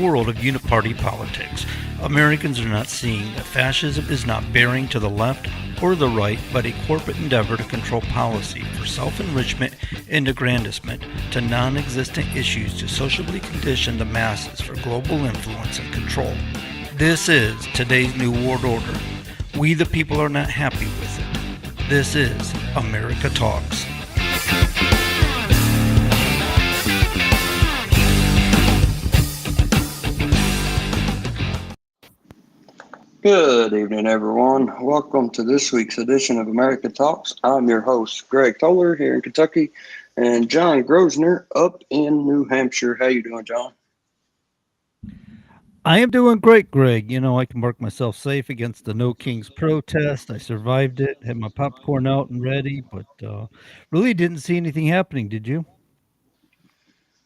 world of uniparty politics. Americans are not seeing that fascism is not bearing to the left or the right, but a corporate endeavor to control policy for self-enrichment and aggrandizement to non-existent issues to socially condition the masses for global influence and control. This is today's New World Order. We the people are not happy with it. This is America Talks. Good evening, everyone. Welcome to this week's edition of America Talks. I'm your host, Greg Toller, here in Kentucky, and John Grosner up in New Hampshire. How you doing, John? I am doing great, Greg. You know, I can mark myself safe against the No Kings protest. I survived it, had my popcorn out and ready, but really didn't see anything happening, did you?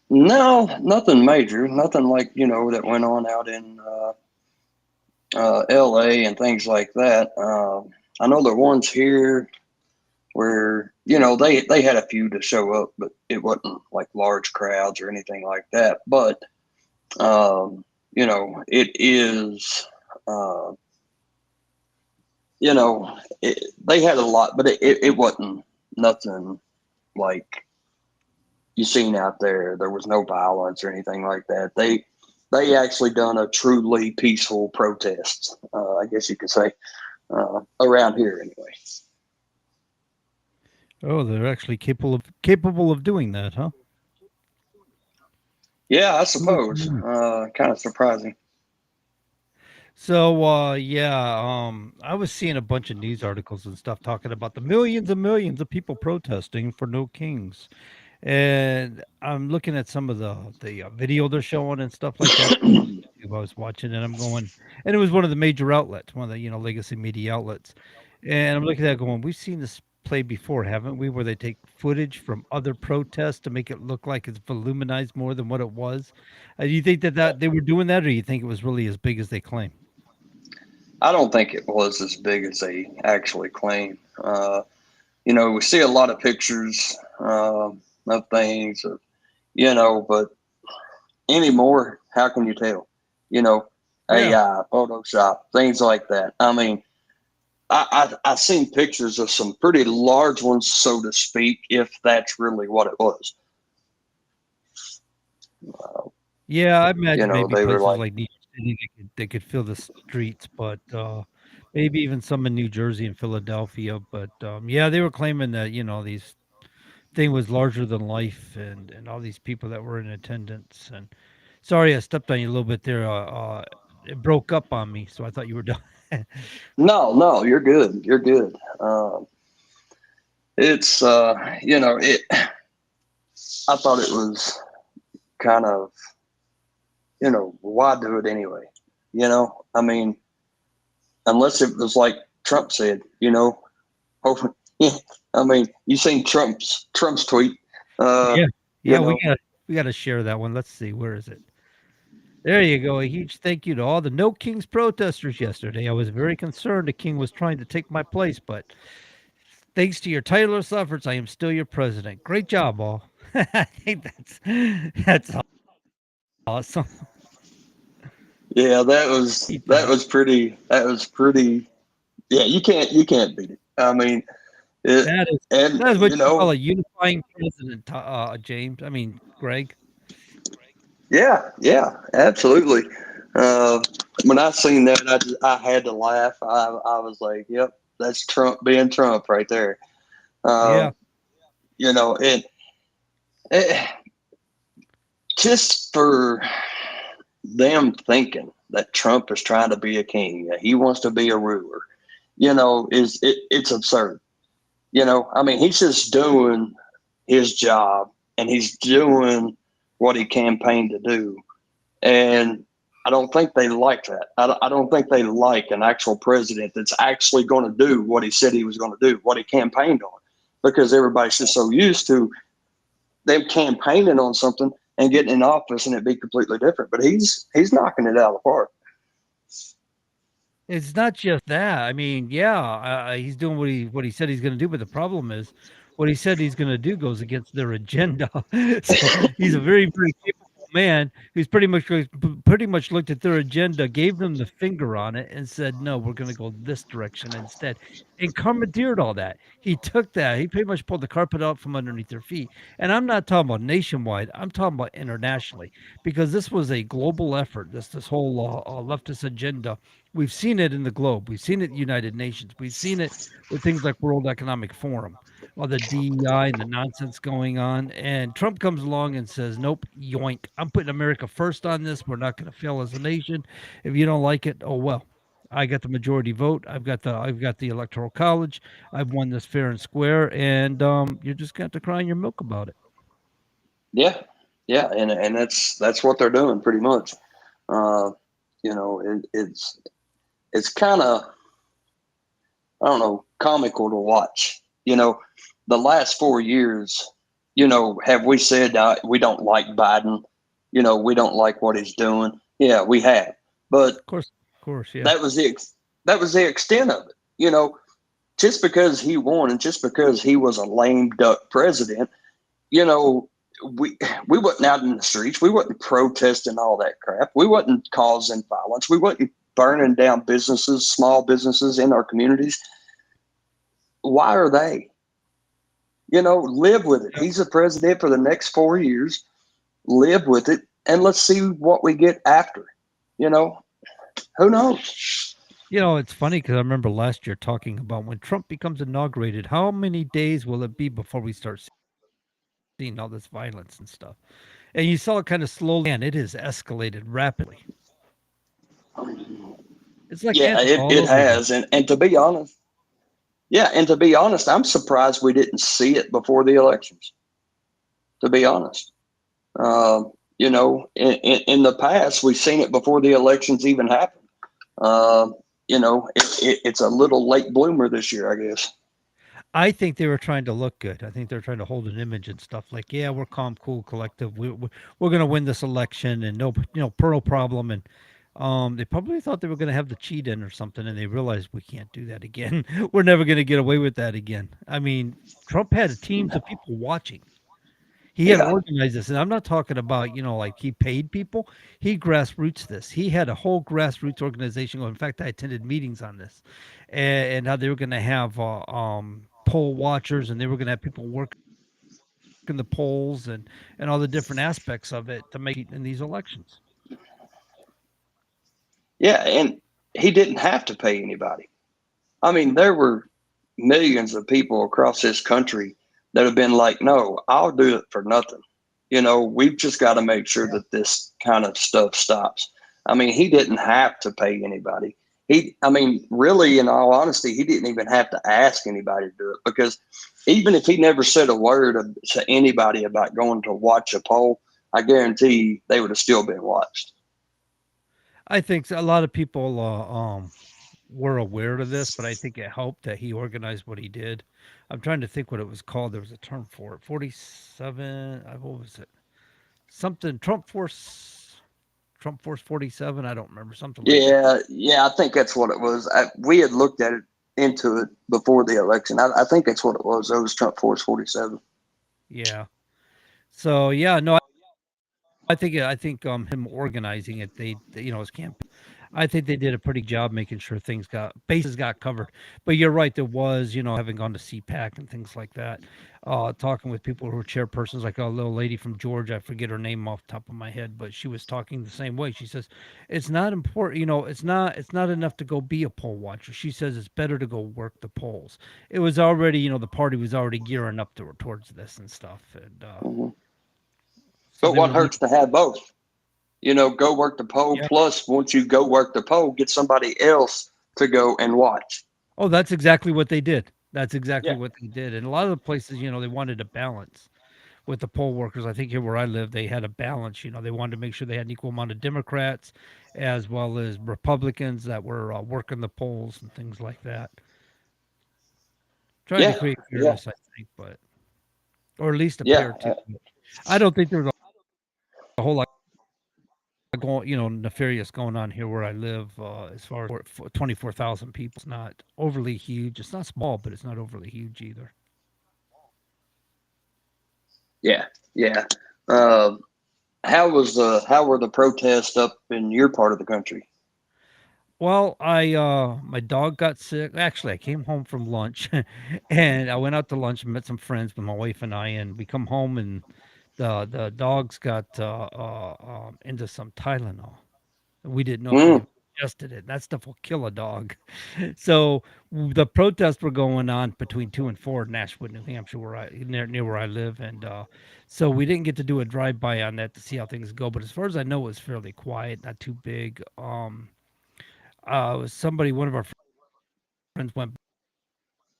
No, nothing major. Nothing like, that went on out in LA and things like that. I know the ones here where, they had a few to show up, but it wasn't like large crowds or anything like that. But, it is, they had a lot, but it wasn't nothing like you seen out there. There was no violence or anything like that. They actually done a truly peaceful protest, I guess you could say, around here anyway. Oh, they're actually capable of doing that, huh? Yeah, I Good for suppose. them. Kind of surprising. So, I was seeing a bunch of news articles and stuff talking about the millions and millions of people protesting for no kings. And I'm looking at some of the video they're showing and stuff like that. I was watching and I'm going, and it was one of the major outlets, one of the legacy media outlets, and I'm looking at that going, we've seen this play before, haven't we? Where they take footage from other protests to make it look like it's voluminized more than what it was. Do you think that they were doing that, or do you think it was really as big as they claim? I don't think it was as big as they actually claim. We see a lot of pictures of things, but anymore, how can you tell? You know, Yeah. AI, Photoshop, things like that. I mean, I've seen pictures of some pretty large ones, so to speak, if that's really what it was. Uh, Yeah, I imagine maybe they were places like, like New York City, they could fill the streets, but, maybe even some in New Jersey and Philadelphia, but, yeah, they were claiming that, these thing was larger than life and all these people that were in attendance, and sorry, I stepped on you a little bit there, it broke up on me, so I thought you were done. no, you're good. You're good. It's, it, I thought it was kind of, why do it anyway? I mean, unless it was like Trump said, oh, I mean, you seen Trump's tweet, uh, Yeah. you Yeah, we know, got we gotta share that one, let's see, where is it? There you go. A huge thank you to all the No Kings protesters yesterday. I was very concerned a king was trying to take my place, but thanks to your tireless efforts, I am still your president. Great job, all. I think that's awesome. yeah, Keep that that. was pretty, yeah, you can't beat it. I mean, it, That is and, that is what you call a unifying president, James. I mean, Greg. yeah, absolutely. Uh, when I seen that, I had to laugh. I was like, yep, that's Trump being Trump right there. Yeah. Um, and it, just for them thinking that Trump is trying to be a king, that he wants to be a ruler, it's absurd. I mean, he's just doing his job and he's doing what he campaigned to do. And I don't think they like that. I don't think they like an actual president that's actually going to do what he said he was going to do, what he campaigned on, because everybody's just so used to them campaigning on something and getting in office and it be completely different. But he's knocking it out of the park. It's not just that. I mean, yeah, he's doing what he said he's going to do, but the problem is, what he said he's going to do goes against their agenda. So he's a very, very capable man who's pretty much looked at their agenda, gave them the finger on it, and said, "No, we're going to go this direction instead," and commandeered all that. He took that. He pretty much pulled the carpet out from underneath their feet. And I'm not talking about nationwide. I'm talking about internationally, because this was a global effort. This whole leftist agenda. We've seen it in the globe. We've seen it in the United Nations. We've seen it with things like World Economic Forum, all the DEI and the nonsense going on. And Trump comes along and says, "Nope, yoink. I'm putting America first on this. We're not going to fail as a nation. If you don't like it, oh well. I got the majority vote. I've got the electoral college. I've won this fair and square, and you're just got to cry in your milk about it." Yeah, yeah, and that's what they're doing pretty much. Uh, it's kind of, I don't know, comical to watch. The last 4 years, have we said we don't like Biden? We don't like what he's doing. Yeah, we have, but Of course, yeah. that was the extent of it. Just because he won and just because he was a lame duck president, you know, we we wasn't out in the streets. We wasn't protesting all that crap. We wasn't causing violence. We wasn't burning down businesses, small businesses in our communities. Why are they? Live with it. Yep. He's the president for the next 4 years. Live with it, and let's see what we get after. You know, who knows? It's funny because I remember last year talking about when Trump becomes inaugurated, how many days will it be before we start seeing all this violence and stuff? And you saw it kind of slowly, man, it has escalated rapidly. It's like Yeah, Antifa all it over again. has, and to be honest, yeah, and to be honest, I'm surprised we didn't see it before the elections. To be honest, in the past, we've seen it before the elections even happened. Uh, it's a little late bloomer this year, I guess. I think they were trying to look good. I think they're trying to hold an image and stuff like, yeah, we're calm, cool, collective. We're going to win this election and no, pearl problem. And they probably thought they were going to have the cheat in or something, and they realized we can't do that again. We're never going to get away with that again. I mean, Trump had teams of people watching. He had Yeah, organized this, and I'm not talking about, like he paid people. He grassroots this. He had a whole grassroots organization going. In fact, I attended meetings on this, and how they were going to have poll watchers, and they were going to have people working the polls and all the different aspects of it to make sure they could cheat in these elections. yeah, and he didn't have to pay anybody. I mean, there were millions of people across this country that have been like, no, I'll do it for nothing. We've just got to make sure that this kind of stuff stops. I mean, he didn't have to pay anybody. I mean, really, in all honesty, he didn't even have to ask anybody to do it because even if he never said a word to anybody about going to watch a poll, I guarantee they would have still been watched. I think a lot of people were aware of this, but I think it helped that he organized what he did. I'm trying to think what it was called. There was a term for it. 47. What was it? Something Trump Force 47. I don't remember, something like that. Yeah, yeah, I think that's what it was. We had looked at it into it before the election. I think that's what it was. It was Trump Force 47. Yeah. So yeah, no, I think him organizing it, his campaign. I think they did a pretty good job making sure things got bases got covered. But you're right, there was, having gone to CPAC and things like that, talking with people who were chairpersons, like a little lady from Georgia, I forget her name off the top of my head, but she was talking the same way. She says it's not important, it's not enough to go be a poll watcher. She says it's better to go work the polls. It was already, the party was already gearing up towards this and stuff, and Hmm. so But they what were hurts making. to have both? Go work the poll. Yeah. Plus, once you go work the poll, get somebody else to go and watch. Oh, that's exactly what they did. That's exactly Yeah. what they did. And a lot of the places, they wanted a balance with the poll workers. I think here where I live, they had a balance. They wanted to make sure they had an equal amount of Democrats as well as Republicans that were working the polls and things like that. Trying to Yeah. create Yeah. fairness, I think, but or at least Yeah. appear to. But I don't think there was a whole lot going, nefarious going on here where I live. As far as 24,000 people, it's not overly huge. It's not small, but it's not overly huge either. Yeah. Yeah. Um, how were the protests up in your part of the country? Well, my dog got sick. Actually, I came home from lunch and I went out to lunch and met some friends with my wife and I, and we come home and the dogs got into some Tylenol. We didn't know because Mm, if we ingested it, that stuff will kill a dog. So the protests were going on between 2 and 4 in Nashua, New Hampshire, where I near where I live, and so we didn't get to do a drive by on that to see how things go. But as far as I know, it was fairly quiet, not too big. Somebody, one of our friends, went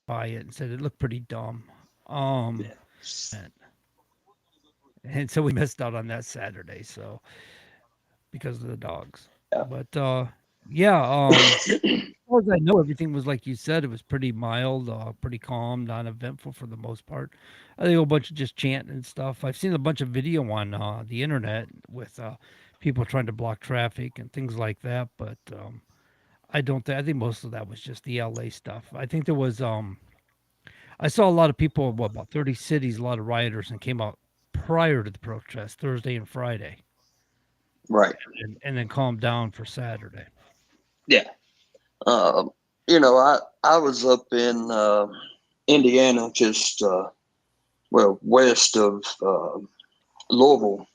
by it and said it looked pretty dumb. yeah. And so we missed out on that Saturday. So because of the dogs, but yeah, far as I know, everything was like you said. It was pretty mild, pretty calm, non-eventful for the most part. I think a bunch of just chanting and stuff. I've seen a bunch of video on the internet with people trying to block traffic and things like that. But I don't think. I think most of that was just the LA stuff. I think there was. I saw a lot of people. What, about 30 cities? A lot of rioters and came out prior to the protest Thursday and Friday, Right. and then calmed down for Saturday. Yeah. Um, I was up in Indiana, just well west of Louisville,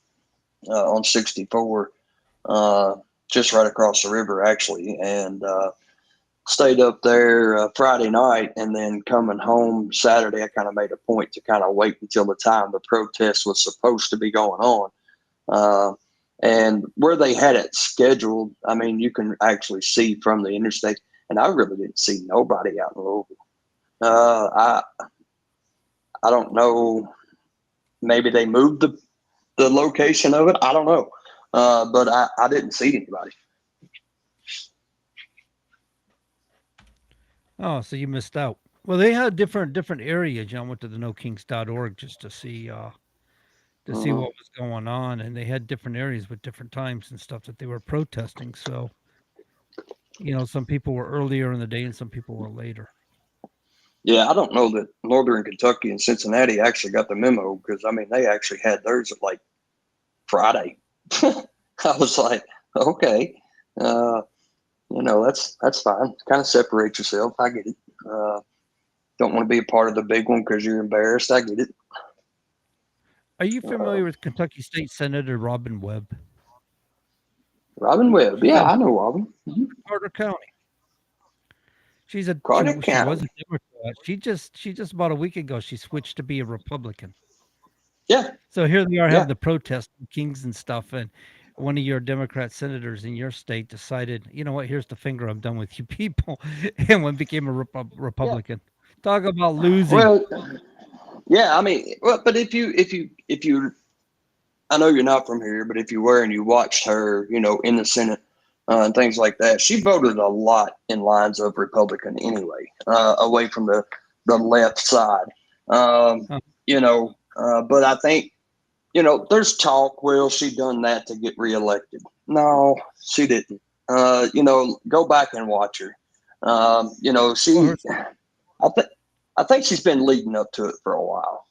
on 64, uh, just right across the river, actually, and stayed up there Friday night, and then coming home Saturday, I kind of made a point to kind of wait until the time the protest was supposed to be going on. Uh, and where they had it scheduled, I mean, you can actually see from the interstate, and I really didn't see nobody out in Louisville. Uh, I I don't know. Maybe they moved the location of it. I don't know. But I didn't see anybody. Oh, so you missed out. Well, they had different areas. I went to the nokings.org just to see Hmm. what was going on, and they had different areas with different times and stuff that they were protesting. So, some people were earlier in the day and some people were later. Yeah, I don't know that Northern Kentucky and Cincinnati actually got the memo, because I mean they actually had theirs at like Friday. I was like, okay, uh, that's fine. Kind of separate yourself. I get it. Uh, don't want to be a part of the big one because you're embarrassed. I get it. Are you Uh, familiar with Kentucky State Senator Robin Webb? Robin Webb. She's Yeah, out of I know Robin. Mm-hmm. Carter County. Carter She was County. a Democrat. She just about a week ago she switched to be a Republican. Yeah, So here they are having yeah, the protest Kings and stuff, and one of your Democrat senators in your state decided, you know what, here's the finger, I'm done with you people, and one became a yeah. Republican. Talk about losing. Well, yeah. I mean, well, but if you, I know you're not from here, but if you were and you watched her, in the Senate and things like that, she voted a lot in lines of Republican anyway, away from the left side. Um, Huh. but I think there's talk. Well, she done that to get reelected. No, she didn't. Go back and watch her. Well, her I think I think she's been leading up to it for a while.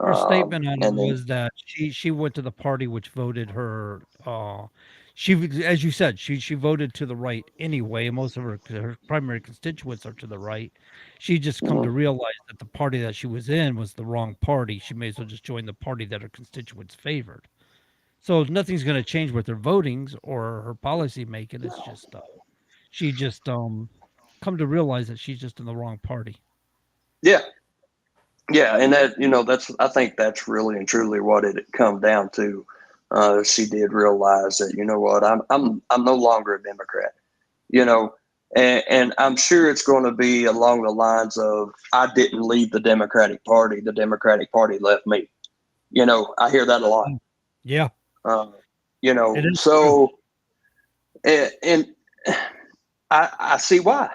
her statement on it And then was that she went to the party which voted her. As you said, she voted to the right anyway. Most of her primary constituents are to the right. She just come to mm, realize that the party that she was in was the wrong party. She may as well just join the party that her constituents favored. So nothing's going to change with her votings or her policy making. It's just she just come to realize that she's just in the wrong party. yeah, yeah, and that's I think that's really and truly what it come down to. She did realize that what I'm no longer a Democrat. You know, and I'm sure it's going to be along the lines of I didn't leave the Democratic Party. The Democratic Party left me. I hear that a lot. Mm. Yeah, Uh, it is true. so and I see why.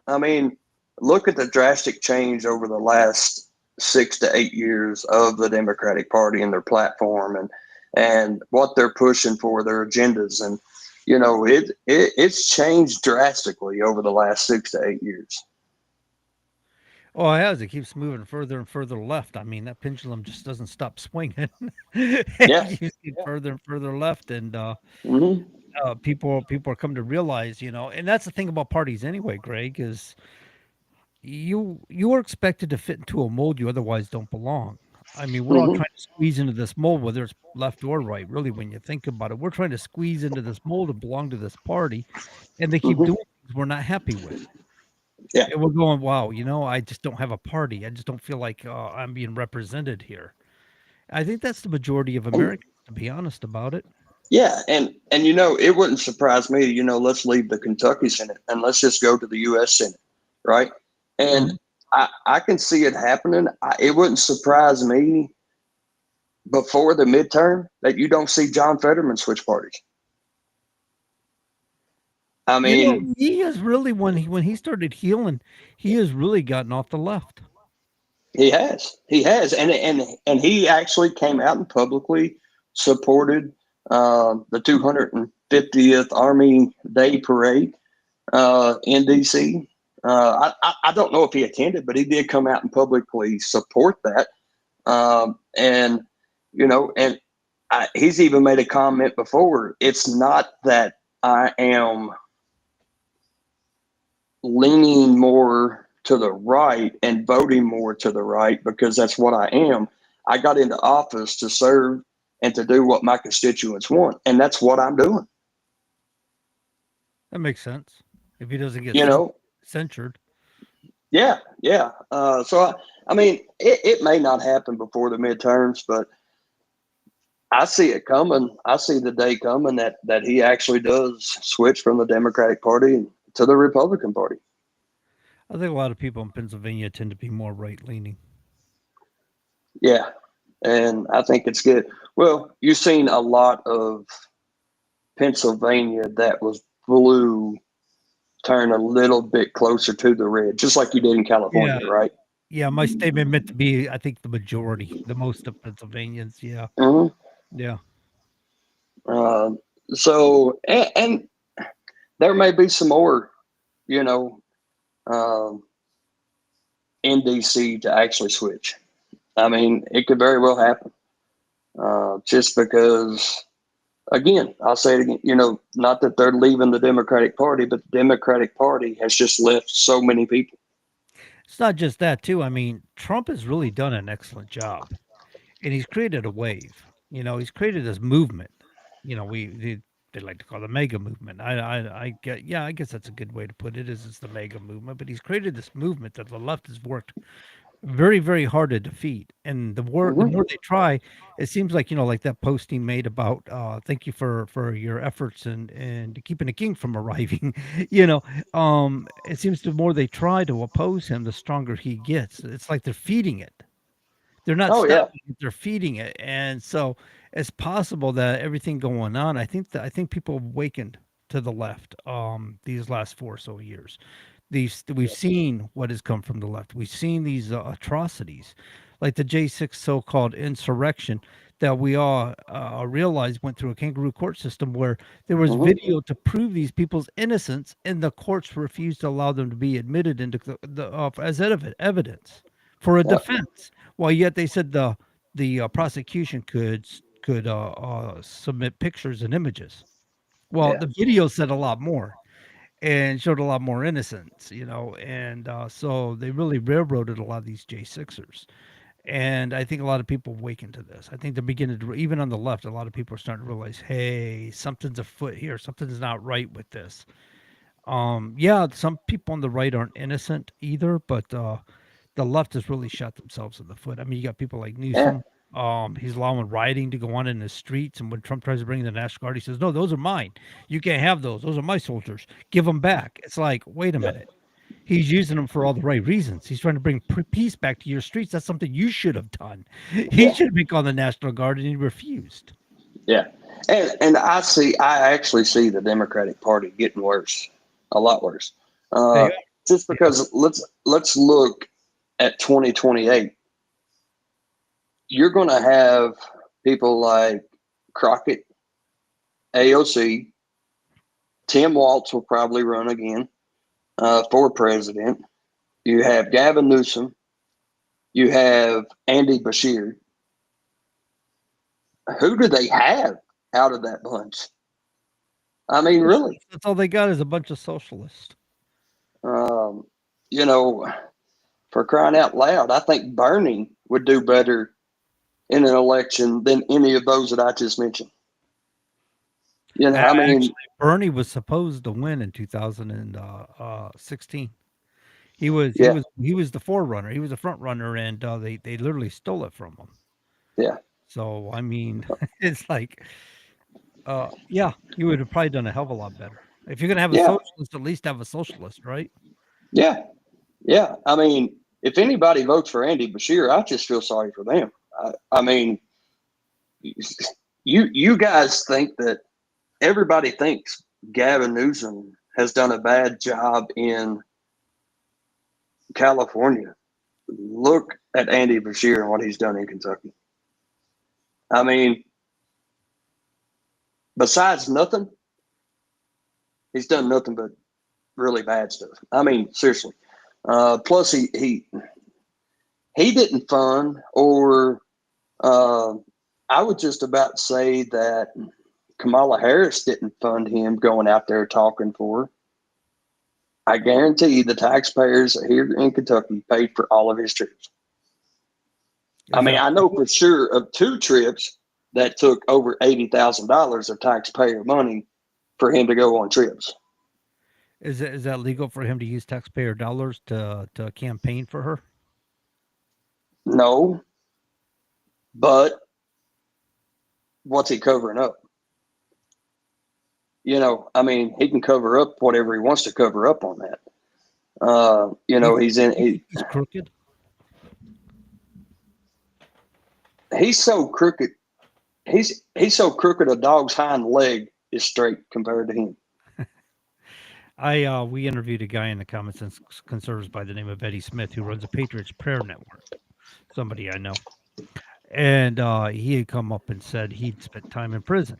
I mean, look at the drastic change over the last 6 to 8 years of the Democratic Party and their platform, and what they're pushing for their agendas, and it's changed drastically over the last 6 to 8 years. Oh, it has. It keeps moving further and further left. I mean, that pendulum just doesn't stop swinging. It Yeah. keeps getting further and further left, and Hmm. people are coming to realize, and that's the thing about parties anyway, Greg, is you are expected to fit into a mold you otherwise don't belong. I mean, we're all Hmm. trying to squeeze into this mold, whether it's left or right. Really, when you think about it, we're trying to squeeze into this mold and belong to this party, and they keep Hmm. doing things we're not happy with. Yeah. And we're going, wow, I just don't have a party. I just don't feel like I'm being represented here. I think that's the majority of And Americans, to be honest about it. yeah, and it wouldn't surprise me. Let's leave the Kentucky Senate and let's just go to the U.S. Senate, right? And Mhm. I can see it happening. It wouldn't surprise me before the midterm that you don't see John Fetterman switch parties. I mean, He has really when he started healing, he has really gotten off the left. he has, and he actually came out and publicly supported the 250th Army Day Parade in DC. I don't know if he attended, but he did come out and publicly support that. And and he's even made a comment before. It's not that I am leaning more to the right and voting more to the right because that's what I am. I got into office to serve and to do what my constituents want, and that's what I'm doing. That makes sense. If he doesn't get You know, censured. yeah, yeah. I mean, it may not happen before the midterms, but I see it coming. I see the day coming that he actually does switch from the Democratic Party to the Republican Party. I think a lot of people in Pennsylvania tend to be more right leaning. Yeah, and I think it's good. Well, you've seen a lot of Pennsylvania that was blue turn a little bit closer to the red, just like you did in Yeah, California, right? yeah. My statement meant to be, I think the majority, the most of Pennsylvanians. Yeah, Hmm. yeah. Uh, and there may be some more, you know, um, in DC to actually switch. I mean, it could very well happen. Just because, again, I'll say it again, not that they're leaving the Democratic Party, but the Democratic Party has just left so many people. It's not just that too. I mean, Trump has really done an excellent job, and he's created a wave. He's created this movement. They like to call it the mega movement. I get, yeah, I guess that's a good way to put it. Is it's the mega movement, but he's created this movement that the left has worked very, very hard to defeat. And the Hmm. more they try, it seems like like that post he made about thank you for your efforts and keeping the king from arriving. It seems the more they try to oppose him, the stronger he gets. It's like they're feeding it. They're not Oh, yeah. stopping it, they're feeding it, and so it's possible that everything going on, I think people have awakened to the left, these last 4 or so years. We've seen what has come from the left. We've seen these, atrocities, like the J6 so-called insurrection that we all, realized went through a kangaroo court system where there was Hmm. video to prove these people's innocence, and the courts refused to allow them to be admitted into as evidence for a Yeah. defense. While yet they said the prosecution could submit pictures and images. Well, Yeah. the video said a lot more and showed a lot more innocence, and so they really railroaded a lot of these J6ers. And I think a lot of people awaken to this. I think they're beginning to, even on the left, a lot of people are starting to realize, hey, something's afoot here. Something's not right with this. Yeah, some people on the right aren't innocent either, but the left has really shot themselves in the foot. I mean, you got people like Yeah. Newsom. He's allowing rioting to go on in the streets, and when Trump tries to bring in the National Guard, he says, "No, those are mine. You can't have those. Those are my soldiers. Give them back." It's like, wait a Yeah. minute. He's using them for all the right reasons. He's trying to bring peace back to your streets. That's something you should have done. He Yeah. should have been called the National Guard, and he refused. Yeah. And I actually see the Democratic Party getting worse, a lot worse. They Uh, are. just Yeah. because let's look at 2028. You're going to have people like Crockett, AOC, Tim Walz will probably run again for president. You have Gavin Newsom. You have Andy Bashir. Who do they have out of that bunch? I mean, really. Socialists. That's all they got is a bunch of socialists. Um, you know, for crying out loud, I think Bernie would do better in an election than any of those that I just mentioned. I mean, Actually, Bernie was supposed to win in 2016. yeah, He was the forerunner. He was the front runner, and they literally stole it from him. yeah, So I mean, it's like, yeah, you would have probably done a hell of a lot better if you're gonna have a yeah, socialist. At least have a socialist, right? yeah, yeah. I mean, if anybody votes for Andy Bashir, I just feel sorry for them. I mean, you guys think that everybody thinks Gavin Newsom has done a bad job in California. Look at Andy Bashir and what he's done in Kentucky. I mean, besides nothing, he's done nothing but really bad stuff. I mean, seriously. Plus, he didn't fund, or uh, I would just about say that Kamala Harris didn't fund him going out there talking for her. I guarantee the taxpayers here in Kentucky paid for all of his trips. I Is mean, that I know legal? for sure of two trips that took over $80,000 of taxpayer money for him to go on trips. Is that legal for him to use taxpayer dollars to campaign for her? No, but what's he covering up? I mean, he can cover up whatever he wants to cover up on that. You He's in. you think he's crooked? He's so crooked. He's so crooked. A dog's hind leg is straight compared to him. I We interviewed a guy in the Common Sense Conservatives by the name of Eddie Smith who runs a Patriots Prayer Network. Somebody I know, and he had come up and said he'd spent time in prison.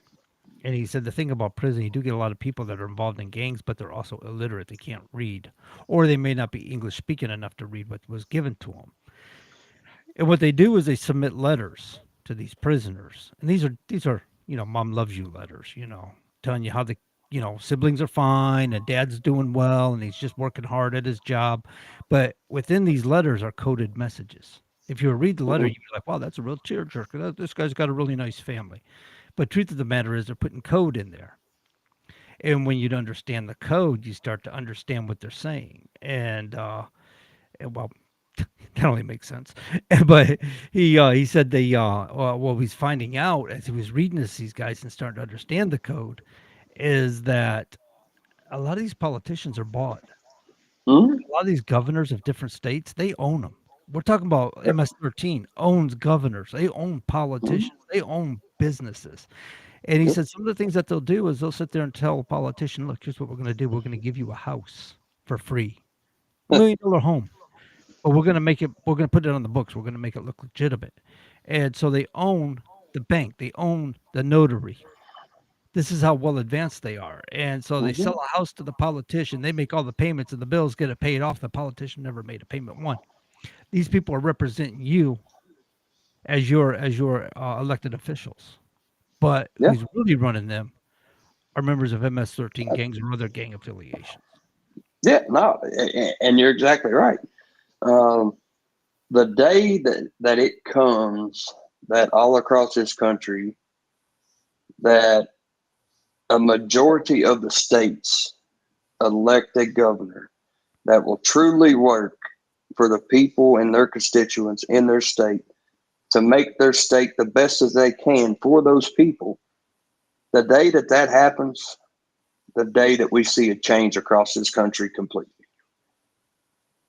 And he said the thing about prison, you do get a lot of people that are involved in gangs, but they're also illiterate. They can't read, or they may not be English speaking enough to read what was given to them. And what they do is they submit letters to these prisoners, and these are mom loves you letters, telling you how the siblings are fine and dad's doing well and he's just working hard at his job. But within these letters are coded messages. If you read the letter, Mm-hmm. you'd be like, wow, that's a real tearjerker. This guy's got a really nice family. But truth of the matter is, they're putting code in there, and when you understand the code, you start to understand what they're saying. Well, that only makes sense. But he said what he's finding out as he was reading these guys and starting to understand the code is that a lot of these politicians are bought. Mm-hmm. A lot of these governors of different states, they own them. We're talking about MS-13 owns governors. They own Mm-hmm. politicians. They own businesses. And he Yep. said some of the things that they'll do is they'll sit there and tell a politician, look, here's what we're going to do. We're going to give you a house for free, $1 million home. But we're going to put it on the books. We're going to make it look legitimate. And so they own the bank, they own the notary. This is how well advanced they are. And so they Mm-hmm. sell a house to the politician. They make all the payments and the bills get it paid off. The politician never made a payment one. These people are representing you as your elected officials. But Yeah. who's really running them are members of MS-13 gangs or other gang affiliations. Yeah. No, and you're exactly right. Um, the day that it comes that all across this country that a majority of the states elect a governor that will truly work for the people and their constituents in their state to make their state the best as they can for those people, the day that that happens, the day that we see a change across this country completely.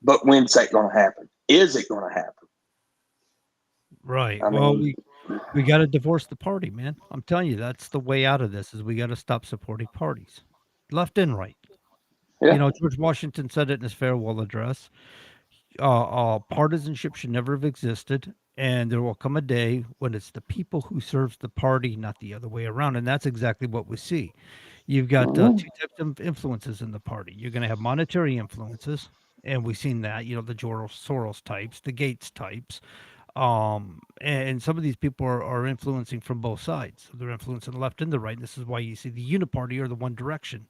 But when's that going to happen? Is it going to happen? Right. I Well, mean, we got to divorce the party, man. I'm telling you, that's the way out of this. Is we got to stop supporting parties, left and right. yeah. George Washington said it in his farewell address. Partisanship should never have existed, and there will come a day when it's the people who serves the party, not the other way around. And that's exactly what we see. You've got Mhm. two types of influences in the party. You're going to have monetary influences, and we've seen that, the George Soros types, the Gates types, and some of these people are influencing from both sides. So they're influencing the left and the right. This is why you see the uniparty or the One Direction,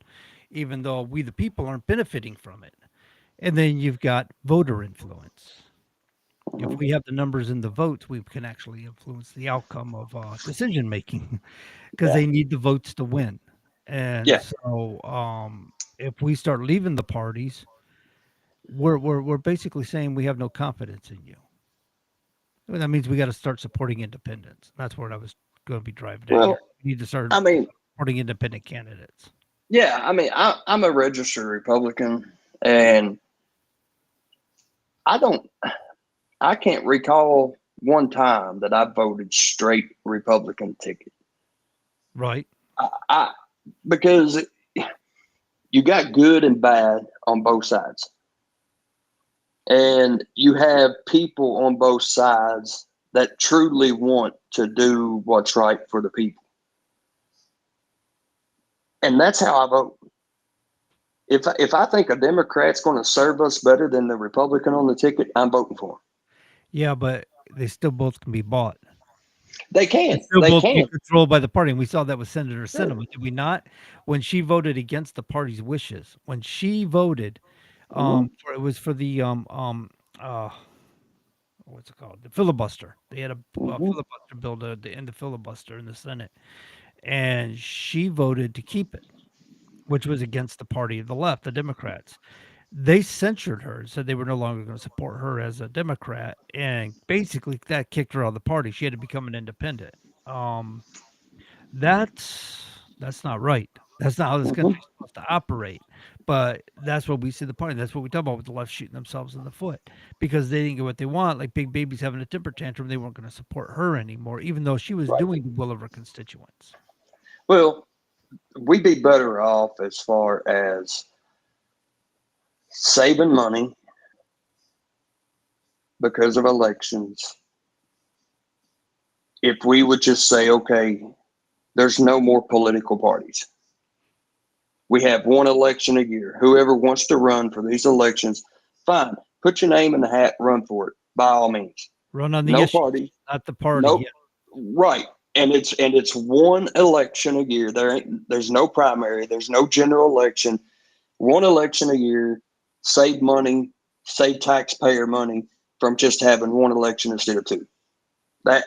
even though we the people aren't benefiting from it. And then you've got voter influence. If Mhm. we have the numbers in the votes, we can actually influence the outcome of decision making because Yeah, they need the votes to win. And yeah. so, if we start leaving the parties, we're basically saying we have no confidence in you. Well, that means we got to start supporting independents. That's what I was going to be driving at here. Well, We need to start I mean, supporting independent candidates. yeah. I mean, I'm a registered Republican, and I don't. I can't recall one time that I voted straight Republican ticket. Right. I because you got good and bad on both sides, and you have people on both sides that truly want to do what's right for the people, and that's how I vote. If I think a Democrat's going to serve us better than the Republican on the ticket, I'm voting for him. Yeah, but they still both can be bought. They They can, still they both be can. controlled by the party, and we saw that with Senator Yeah. Sinema, did we not? When she voted against the party's wishes, when she voted, Mm-hmm. for it was for the uh, what's it called? The filibuster. They had a Mm-hmm. filibuster bill to end the filibuster in the Senate, and she voted to keep it, which was against the party of the left, the Democrats. They censured her, said they were no longer going to support her as a Democrat, and basically that kicked her out of the party. She had to become an independent. Um, that's not right. That's not how this Mm-hmm. country is supposed to operate. But that's what we see the point. That's what we talk about with the left shooting themselves in the foot because they didn't get what they want. Like Big Baby's having a temper tantrum, they weren't going to support her anymore, even though she was Right. doing the will of her constituents. Well, we'd be better off as far as saving money because of elections if we would just say, okay, there's no more political parties. We have one election a year. Whoever wants to run for these elections, fine. Put your name in the hat, run for it by all means. Run on the No issues, party, not the party. no Yeah. right. And it's one election a year. There's no primary, there's no general election. One election a year, save money, save taxpayer money from just having one election instead of two. That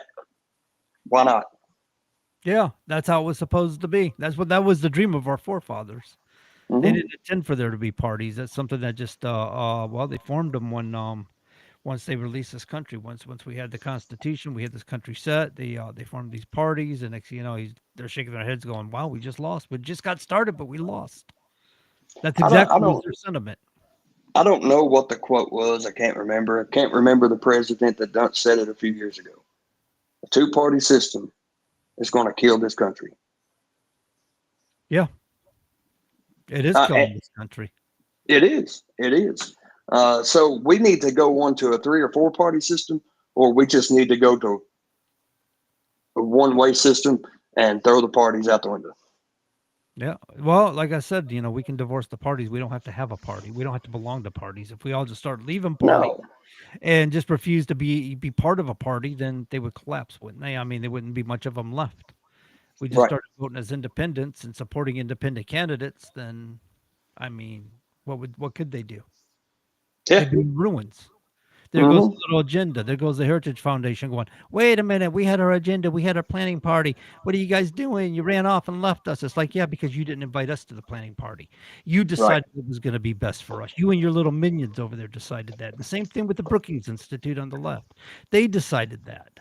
why not? Yeah, that's how it was supposed to be. That was the dream of our forefathers. They Hmm. didn't intend for there to be parties. That's something that just well, they formed them when once they released this country. Once we had the Constitution, we had this country set. They formed these parties, and next thing you know, they're shaking their heads, going, "Wow, we just lost. We just got started, but we lost." That's I don't I exactly was don't their sentiment. I don't know what the quote was. I can't remember. I can't remember the president that done said it a few years ago. A two-party system is going to kill this country. Yeah, it is Uh, killing this country. it is. It is. So we need to go on to a three or four party system, or we just need to go to a one-way system and throw the parties out the window. Yeah. Well, like I said, we can divorce the parties. We don't have to have a party. We don't have to belong to parties. If we all just start leaving parties No, and just refuse to be part of a party, then they would collapse, wouldn't they? I mean, there wouldn't be much of them left. We just right? started voting as independents and supporting independent candidates, then I mean, what could they do? Yeah. They'd be in ruins. There goes the Hmm. little agenda. There goes the Heritage Foundation going, wait a minute, we had our agenda, we had our planning party. What are you guys doing? You ran off and left us. It's like, yeah, because you didn't invite us to the planning party. You Right. decided it was going to be best for us. You and your little minions over there decided that. The same thing with the Brookings Institute on the left. They decided that.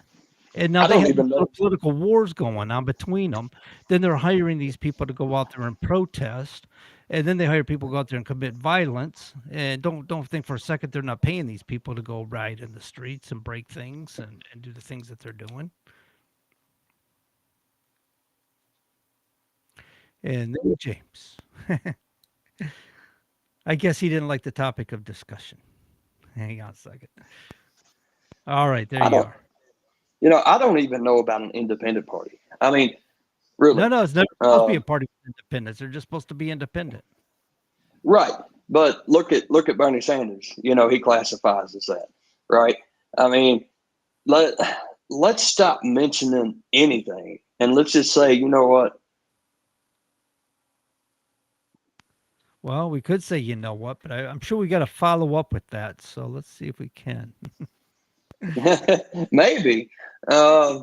And now I they don't have these even little know. political wars going on between them. Then they're hiring these people to go out there and protest. And then they hire people to go out there and commit violence. And don't think for a second they're not paying these people to go riot in the streets and break things and do the things that they're doing. And then James. I guess he didn't like the topic of discussion. Hang on a second. All right, there I you don't. are. I don't even know about an independent party. I mean, No, really. no, it's never supposed to be Uh, a party with independents. They're just supposed to be independent. right. But look at Bernie Sanders. You know, he classifies as that, right? I mean, let let's stop mentioning anything and let's just say, you know what? Well, we could say, you know what, but I'm sure we got to follow up with that. So let's see if we can. Maybe, uh,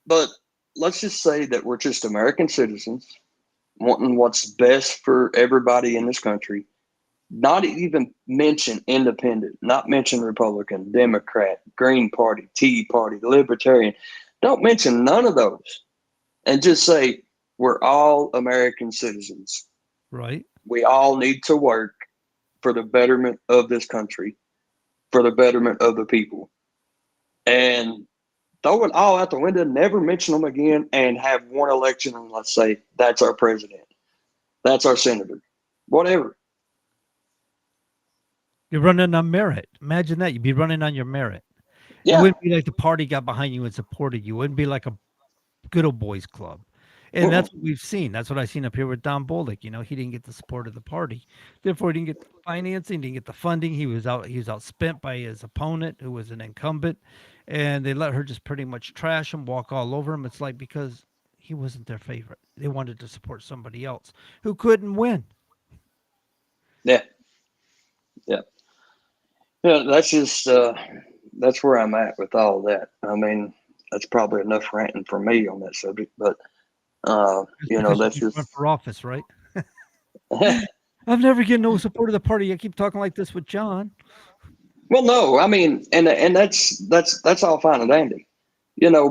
but let's just say that we're just American citizens wanting what's best for everybody in this country. Not even mention independent, not mention Republican, Democrat, Green Party, Tea Party, Libertarian. Don't mention none of those and just say we're all American citizens. Right? We all need to work for the betterment of this country, for the betterment of the people. And throw it all out the window, never mention them again, and have one election and let's say that's our president, that's our senator, whatever. You're running on merit. Imagine that. You'd be running on your merit. It Yeah. wouldn't be like the party got behind you and supported you. It wouldn't be like a good old boys club. And Mm-mm. that's what we've seen. That's what I've seen up here with Don Bolduc. He didn't get the support of the party. Therefore, he didn't get the financing, didn't get the funding. He was outspent by his opponent, who was an incumbent. And they let her just pretty much trash him, walk all over him. It's like because he wasn't their favorite. They wanted to support somebody else who couldn't win. Yeah. Yeah. Yeah. That's just, that's where I'm at with all that. I mean, that's probably enough ranting for me on that subject, but, Just because you that's didn't run just, for office, right? well, I've never get no support of the party. I keep talking like this with John. no, I mean, and that's all fine and dandy,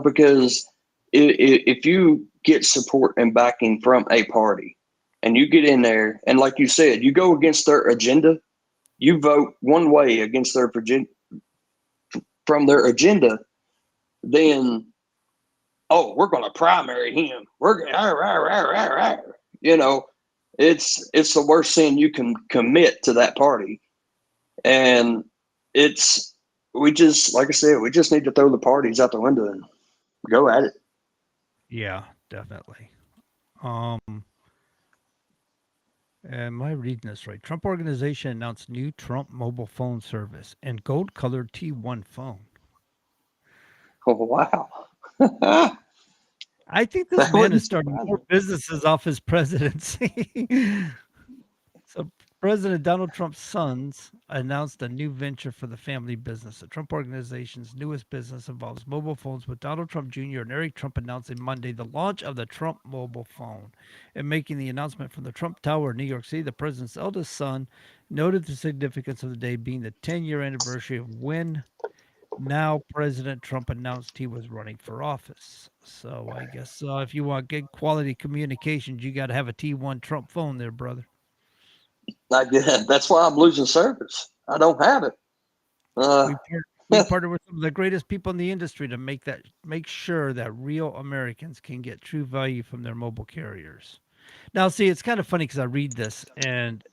because if you get support and backing from a party and you get in there and like you said, you go against their agenda, you vote one way against from their agenda, then oh, we're going to primary him. We're going to, you know, it's the worst sin you can commit to that party, and it's we just like I said, we just need to throw the parties out the window and go at it. Yeah, definitely. Um, Am I reading this right? Trump Organization announced new Trump mobile phone service and gold colored T1 phone. Oh wow, that I think this man wouldn't is starting surprise more me. businesses off his presidency. So, President Donald Trump's sons announced a new venture for the family business. The Trump Organization's newest business involves mobile phones, with Donald Trump Jr. and Eric Trump announcing Monday the launch of the Trump mobile phone. And making the announcement from the Trump Tower in New York City, the president's eldest son noted the significance of the day being the 10-year anniversary of when now President Trump announced he was running for office. So I guess if you want good quality communications, you got to have a T1 Trump phone there, brother. I get that's why I'm losing service. I don't have it. Uh, We partner with some of the greatest people in the industry to make sure that real Americans can get true value from their mobile carriers. Now, see, it's kind of funny because I read this and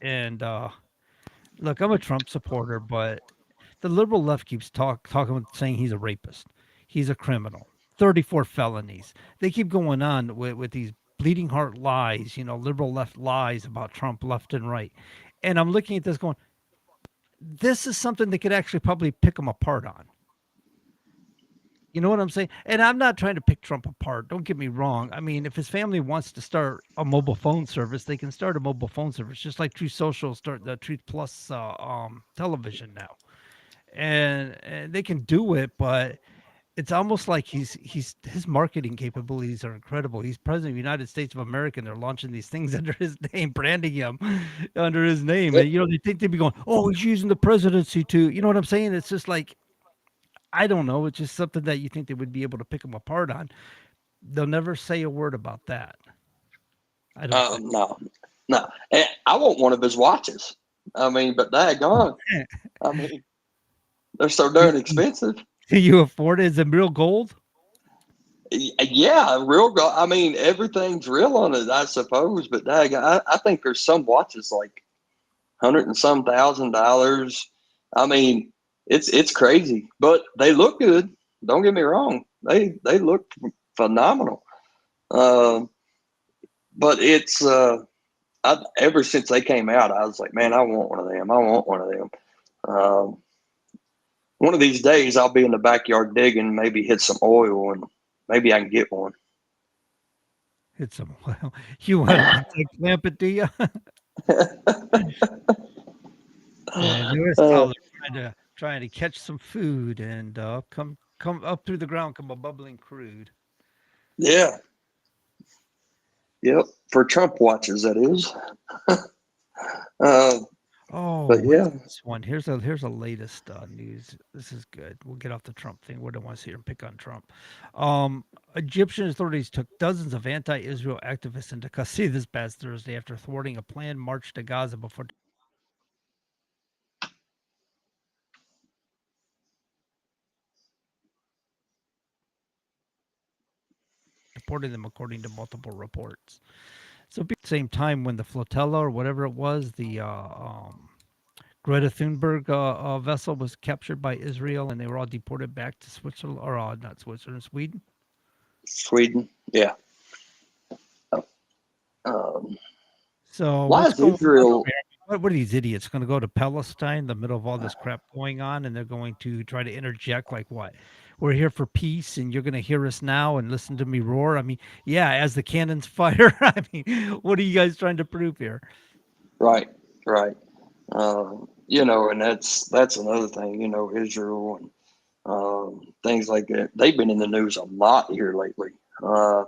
look, I'm a Trump supporter, but the liberal left keeps talking about saying he's a rapist, he's a criminal, 34 felonies. They keep going on with these bleeding heart lies, liberal left lies about Trump left and right. And I'm looking at this going, this is something that could actually probably pick them apart on. You know what I'm saying? And I'm not trying to pick Trump apart. Don't get me wrong. I mean, if his family wants to start a mobile phone service, they can start a mobile phone service, just like Truth Social start the Truth Plus television now, and they can do it. But it's almost like he's his marketing capabilities are incredible. He's president of the United States of America, and they're launching these things under his name, branding him under his name, and they think they'd be going, "Oh, he's using the presidency to," you know what I'm saying? It's just like I don't know. It's just something that you think they would be able to pick them apart on. They'll never say a word about that. I don't think. no, no. And I want one of his watches. I mean, but daggone. I mean, they're so darn expensive. Can you afford it? Is it real gold? Yeah, real gold. I mean, everything's real on it, I suppose. But I think there's some watches like hundred and some $1,000. I mean, it's crazy, but they look good. Don't get me wrong; they look phenomenal. Um, but it's ever since they came out, I was like, man, I want one of them. I want one of them. Um, one of these days, I'll be in the backyard digging, maybe hit some oil, and maybe I can get one. Hit some well, you want to clamp it, do you? And there is uh, Tyler trying to catch some food and, come up through the ground come a bubbling crude. yeah, yep. For Trump watches, that is. Uh, Oh, but what's yeah, this one? Here's a latest, news. This is good. We'll get off the Trump thing. We don't wanna sit here and pick on Trump. Um, Egyptian authorities took dozens of anti-Israel activists into custody this past Thursday after thwarting a planned march to Gaza before deporting them, according to multiple reports. So, be the same time when the flotilla or whatever it was, the Greta Thunberg vessel was captured by Israel, and they were all deported back to Switzerland, or not Switzerland, Sweden. Sweden. Yeah. Um, So why what's is going on over Israel here? What are these idiots going to go to Palestine, in the middle of all this crap going on, and they're going to try to interject like what? We're here for peace, and you're going to hear us now and listen to me roar. I mean, yeah, as the cannons fire. I mean, what are you guys trying to prove here? right? Right. And that's another thing. Israel and things like that. They've been in the news a lot here lately. All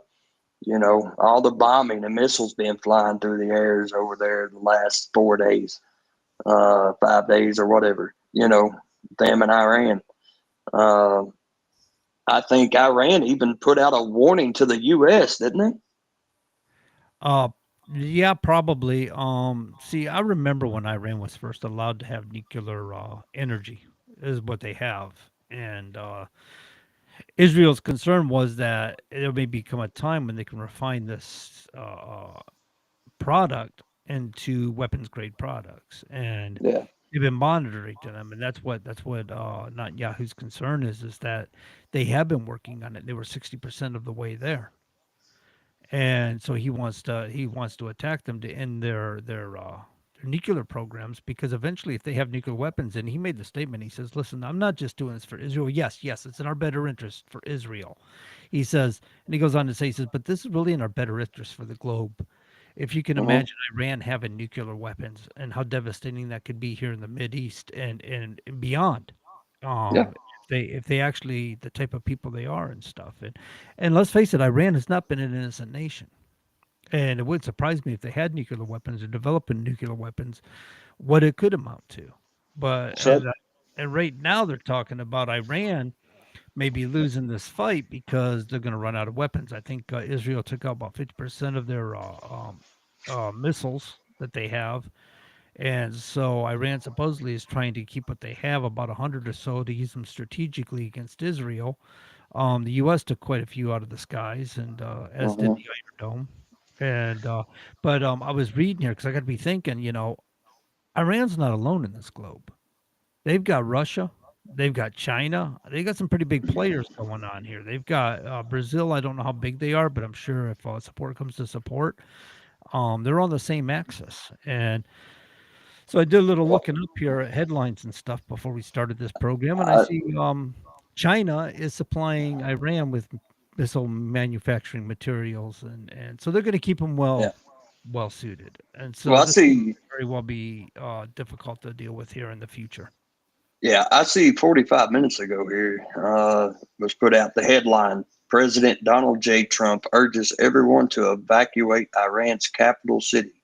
the bombing and missiles been flying through the airs over there the last 4 days, 5 days or whatever. Them and Iran. Uh, I think Iran even put out a warning to the U.S., didn't they? Uh, yeah, probably. See, I remember when Iran was first allowed to have nuclear energy, is what they have, and Israel's concern was that there may become a time when they can refine this product into weapons grade products, and Yeah. they've been monitoring to them, and that's what not Yahoo's concern is that they have been working on it. They were 60% of the way there, and so he wants to attack them to end their nuclear programs, because eventually, if they have nuclear weapons, and he made the statement, he says, "Listen, I'm not just doing this for Israel. Yes, yes, it's in our better interest for Israel." He says, and he goes on to say, he says, "But this is really in our better interest for the globe. If you can Hmm. imagine Iran having nuclear weapons and how devastating that could be here in the Mid East and beyond, Yeah. if they actually the type of people they are and stuff, and let's face it, Iran has not been an innocent nation, and it would surprise me if they had nuclear weapons or developing nuclear weapons, what it could amount to, but So and right now they're talking about Iran maybe losing this fight because they're going to run out of weapons. I think Israel took out about 50% of their missiles that they have. And so Iran supposedly is trying to keep what they have, about 100 or so, to use them strategically against Israel. The U.S. took quite a few out of the skies, and as did mhm. the Iron Dome. And but I was reading here because I got to be thinking, Iran's not alone in this globe. They've got Russia, they've got China, they got some pretty big players going on here. They've got Brazil. I don't know how big they are, but I'm sure if support comes to support, they're on the same axis. And so I did a little Well, looking up here at headlines and stuff before we started this program, and I I, see China is supplying Iran with missile manufacturing materials, and so they're going to keep them yeah. well suited. And Well, so I this could see. very well be difficult to deal with here in the future. Yeah, I see. 45 minutes ago here was put out the headline: President Donald J. Trump urges everyone to evacuate Iran's capital city,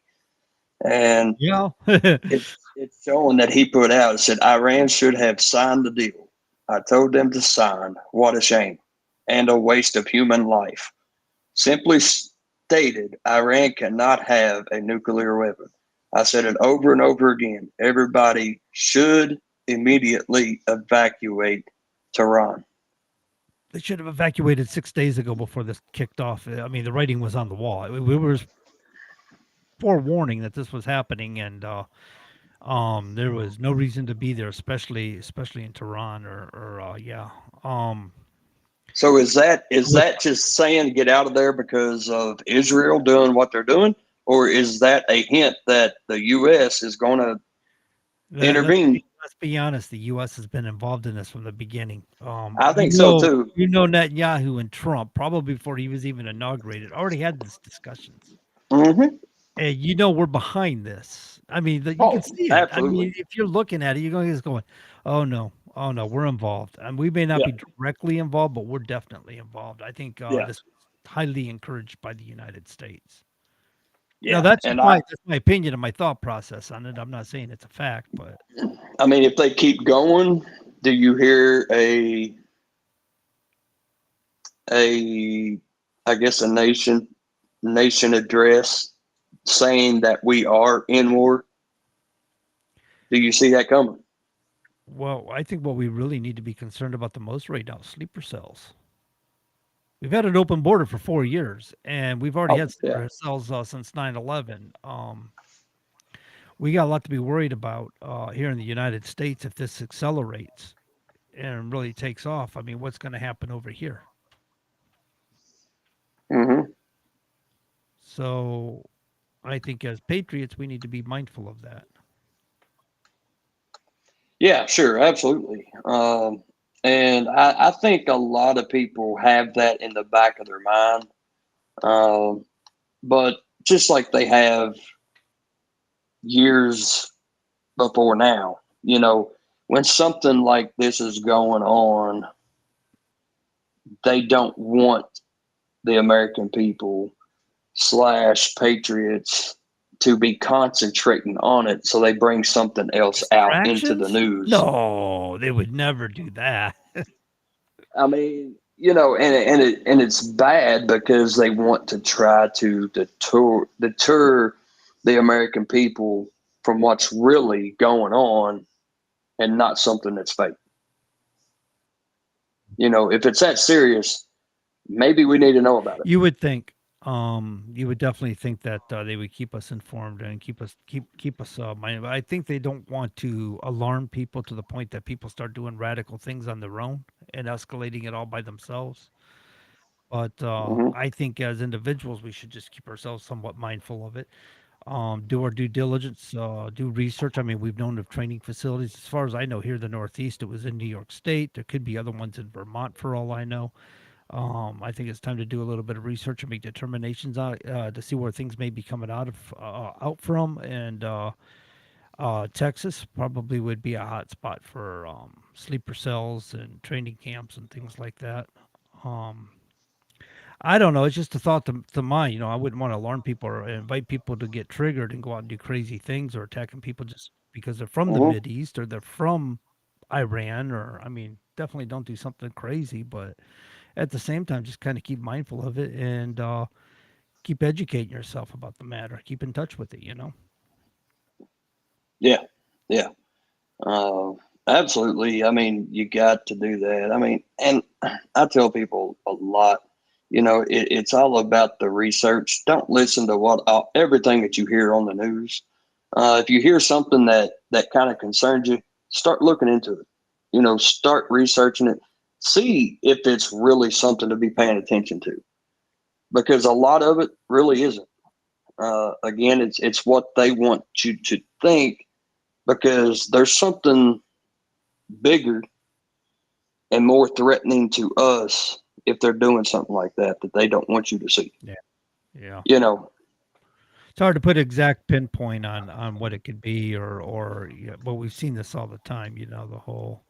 and Yeah. it's showing that he put out. It said Iran should have signed the deal. I told them to sign. What a shame and a waste of human life. Simply stated, Iran cannot have a nuclear weapon. I said it over and over again. Everybody should immediately evacuate Tehran. They should have evacuated 6 days ago before this kicked off. I mean, the writing was on the wall. We were forewarning that this was happening, and there was no reason to be there, especially in Tehran or yeah. Um, So is that is with that just saying get out of there because of Israel doing what they're doing, or is that a hint that the U.S. is going to Let's intervene? be honest. The U.S. has been involved in this from the beginning. I think so too. Netanyahu and Trump probably before he was even inaugurated already had these discussions. Hmm. And we're behind this. I mean, you can Oh, see it. I absolutely. mean, if you're looking at it, you're going just going, oh no, we're involved, and we may not Yeah, be directly involved, but we're definitely involved. I think yeah, this was highly encouraged by the United States. Now, yeah. And that's my opinion and my thought process on it. I'm not saying it's a fact, but I mean, if they keep going, do you hear a I guess a nation address saying that we are in war? Do you see that coming? well, I think what we really need to be concerned about the most right now is sleeper cells. We've had an open border for 4 years, and we've already had Oh, yeah. sleeper cells since 9/11. We got a lot to be worried about here in the United States if this accelerates and really takes off. I mean, what's going to happen over here? Hmm. So I think as patriots, we need to be mindful of that. Yeah, sure, absolutely. And I think a lot of people have that in the back of their mind. Um, but just like they have years before now, when something like this is going on, they don't want the American people slash patriots to be concentrating on it. So they bring something else out into the Distractions? news. No, they would never do that. I mean, and it's bad because they want to try to deter the American people from what's really going on and not something that's fake. If it's that serious, maybe we need to know about it. You would think, you would definitely think that they would keep us informed and keep us minded. But I think they don't want to alarm people to the point that people start doing radical things on their own and escalating it all by themselves. But Hmm. I think as individuals, we should just keep ourselves somewhat mindful of it. Do our due diligence, do research. I mean, we've known of training facilities. As far as I know, here in the Northeast, it was in New York State. There could be other ones in Vermont, for all I know. I think it's time to do a little bit of research and make determinations on to see where things may be coming out from. And Texas probably would be a hot spot for sleeper cells and training camps and things like that. Um, I don't know. It's just a thought to mind. I wouldn't want to alarm people or invite people to get triggered and go out and do crazy things or attacking people just because they're from the Hmm. Mid East or they're from Iran or I mean, definitely don't do something crazy, but at the same time, just kind of keep mindful of it and keep educating yourself about the matter. Keep in touch with it. Yeah, yeah, uh, absolutely. I mean, you got to do that. I mean, and I tell people a lot. It's all about the research. Don't listen to everything that you hear on the news. If you hear something that kind of concerns you, start looking into it. Start researching it. See if it's really something to be paying attention to, because a lot of it really isn't. Again, it's what they want you to think, because there's something bigger and more threatening to us if they're doing something like that they don't want you to see. Yeah, yeah. You know, It's hard to put exact pinpoint on what it could be or yeah, but we've seen this all the time. The whole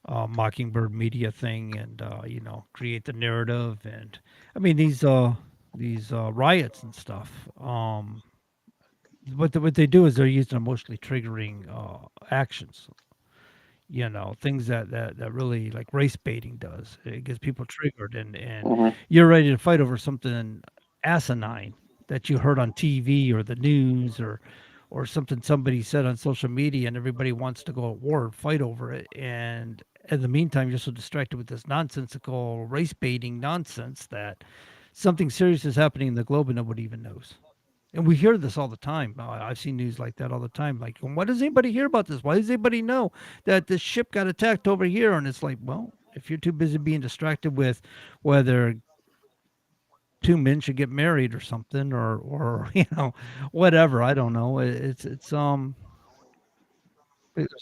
Mockingbird media thing and create the narrative and I mean these riots and stuff. What they do is they're using emotionally triggering actions. Things that really like race baiting does. It gets people triggered and hmm. you're ready to fight over something asinine that you heard on TV or the news or something somebody said on social media and everybody wants to go at war and fight over it. And in the meantime, you're so distracted with this nonsensical race baiting nonsense that something serious is happening in the globe and nobody even knows. And we hear this all the time. I've seen news like that all the time. Like, why does anybody hear about this? Why does anybody know that this ship got attacked over here? And it's like, well, if you're too busy being distracted with whether two men should get married or something, or whatever. I don't know. There's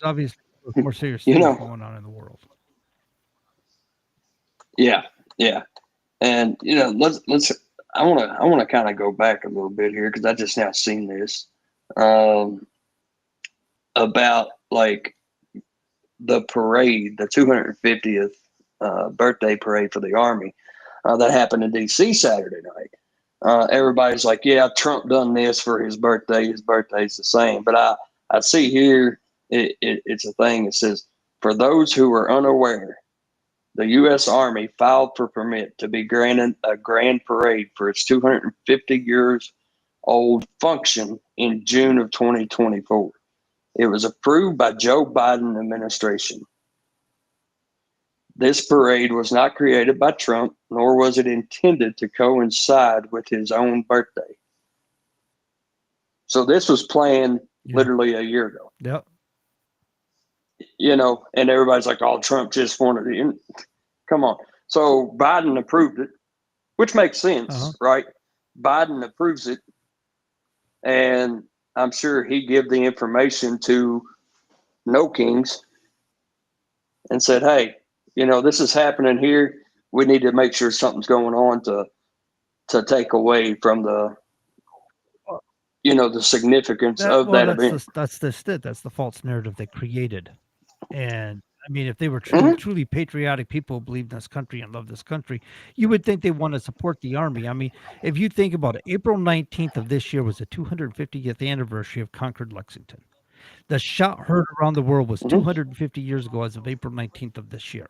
obviously more serious You things know, going on in the world. yeah, yeah. And let's. I want to kind of go back a little bit here because I just now seen this um, about like the parade, the 250th birthday parade for the Army that happened in D.C. Saturday night. Everybody's like, "Yeah, Trump done this for his birthday. His birthday's the same." But I see here it's a thing that says, "For those who are unaware, the U.S. Army filed for permit to be granted a grand parade for its 250 years old function in June of 2024. It was approved by Joe Biden administration. This parade was not created by Trump, nor was it intended to coincide with his own birthday. So this was planned Yeah. literally a year ago, Yep. and everybody's like, oh, Trump just wanted it. Come on. So Biden approved it, which makes Uh-huh. sense, right? Biden approves it, and I'm sure he gave the information to No Kings and said, hey, this is happening here. We need to make sure something's going on to take away from the significance That of well, that event. that's the false narrative they created. And I mean, if they were Mm-hmm, truly patriotic people who believed in this country and love this country, you would think they want to support the army. I mean, if you think about it, April 19th of this year was the 250th anniversary of Concord, Lexington. The shot heard around the world was mm-hmm, 250 years ago as of April 19th of this year.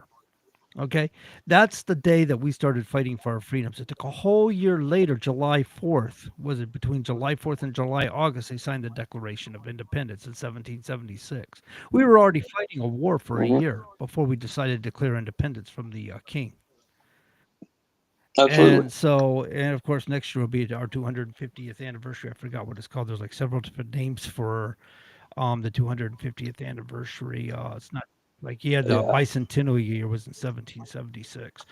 Okay. That's the day that we started fighting for our freedoms. It took a whole year later, July 4th, was it between July 4th and July August, they signed the Declaration of Independence in 1776. We were already fighting a war for a mm-hmm. year before we decided to declare independence from the king. Absolutely. And of course, next year will be our 250th anniversary. I forgot what it's called. There's like several different names for the 250th anniversary. It's not like he had the Yeah. bicentennial year was in 1776.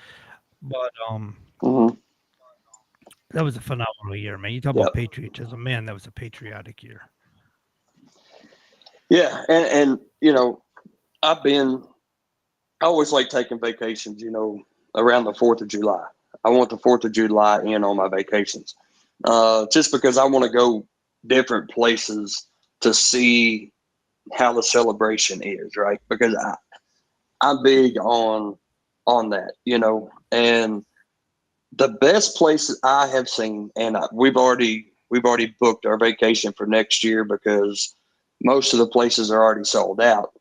But Mm-hmm. that was a phenomenal year, man. You talk about Yep. patriotism, man. That was a patriotic year. Yeah. And I've been, I always like taking vacations, around the 4th of July. I want the 4th of July in on my vacations just because I want to go different places to see how the celebration is, right? Because I'm big on that, and the best places I have seen, and we've already booked our vacation for next year because most of the places are already sold out.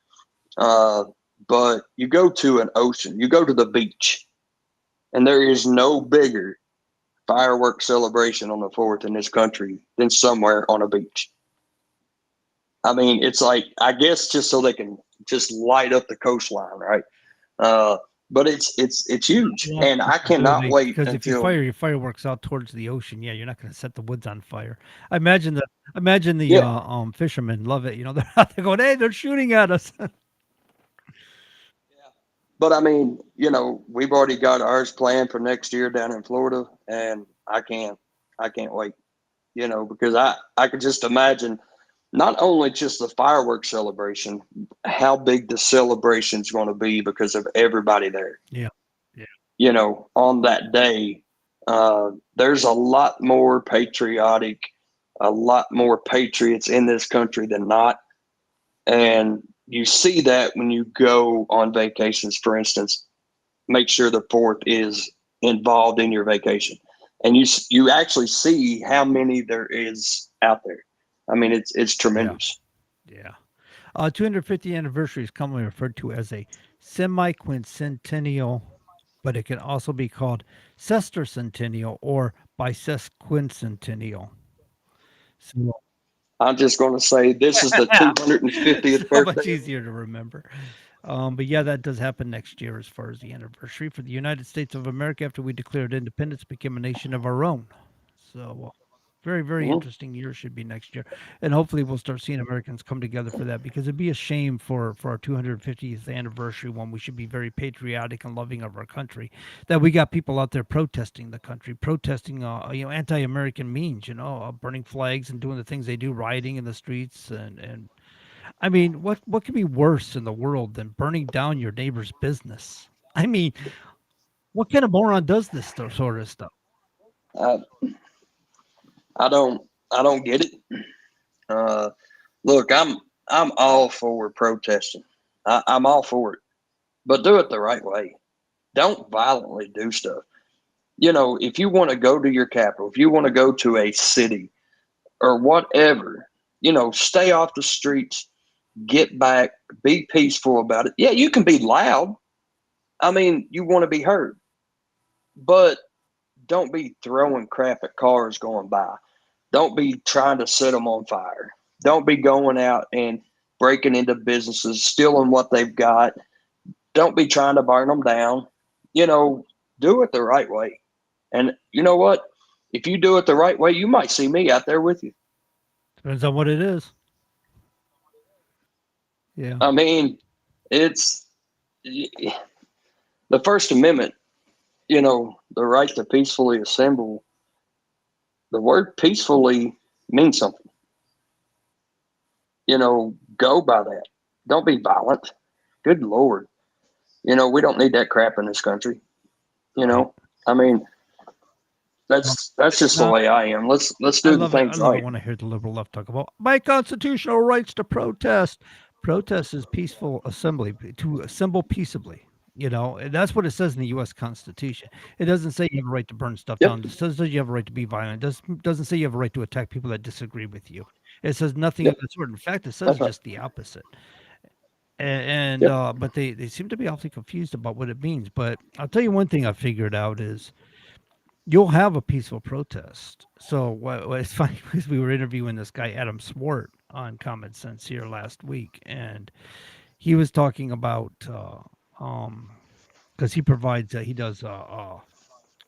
Uh, but you go to an ocean, you go to the beach, and there is no bigger fireworks celebration on the 4th in this country than somewhere on a beach. I mean, it's like, I guess just so they can just light up the coastline, right? Uh, but it's huge, Yeah, and I cannot wait because if you until fire your fireworks out towards the ocean, yeah, you're not going to set the woods on fire. I imagine the yeah. fishermen love it. You know, they're out there going, "Hey, they're shooting at us." But I mean, we've already got ours planned for next year down in Florida, and I can't wait. Because I could just imagine not only just the fireworks celebration, how big the celebration's going to be because of everybody there. Yeah, yeah, On that day, there's a lot more patriotic, a lot more patriots in this country than not. And you see that when you go on vacations, for instance, make sure the 4th is involved in your vacation. And you actually see how many there is out there. I mean, it's yeah, tremendous. yeah. 250th anniversary is commonly referred to as a semi-quincentennial, but it can also be called sesquicentennial or bisesquicentennial. So I'm just going to say this is the so 250th much birthday. easier to remember. But yeah, that does happen next year as far as the anniversary for the United States of America after we declared independence, became a nation of our own. So Very, very Hmm. interesting year should be next year, and hopefully we'll start seeing Americans come together for that because it'd be a shame for our 250th anniversary when we should be very patriotic and loving of our country, that we got people out there protesting the country, protesting anti-American means, burning flags and doing the things they do, rioting in the streets, and I mean, what could be worse in the world than burning down your neighbor's business? I mean, what kind of moron does this sort of stuff? I, I don't get it. Uh, Look, I'm all for protesting. I'm all for it, but do it the right way. Don't violently do stuff. If you want to go to your capital, if you want to go to a city or whatever, stay off the streets, get back, be peaceful about it. Yeah, you can be loud. I mean, you want to be heard, but don't be throwing crap at cars going by. Don't be trying to set them on fire. Don't be going out and breaking into businesses, stealing what they've got. Don't be trying to burn them down. You know, do it the right way. And you know what? If you do it the right way, you might see me out there with you. Depends on what it is. Yeah. I mean, it's the First Amendment, the right to peacefully assemble. The word peacefully means something. Go by that. Don't be violent. Good Lord. We don't need that crap in this country. You Right. know, I mean, Well, that's just the now way I am. Let's I do the love it. I things love it right. when I hear the liberal left talk about my constitutional rights to protest. Protest is peaceful assembly to assemble peaceably. And that's what it says in the U.S. Constitution. It doesn't say you have a right to burn stuff Yep, down. It says that you have a right to be violent. It doesn't say you have a right to attack people that disagree with you. It says nothing of yep, the sort. In fact, it says that's right. just the opposite. And Yep. but they seem to be awfully confused about what it means. But I'll tell you one thing I figured out is you'll have a peaceful protest. So it's funny because we were interviewing this guy Adam Swart on Common Sense here last week, and he was talking about because he does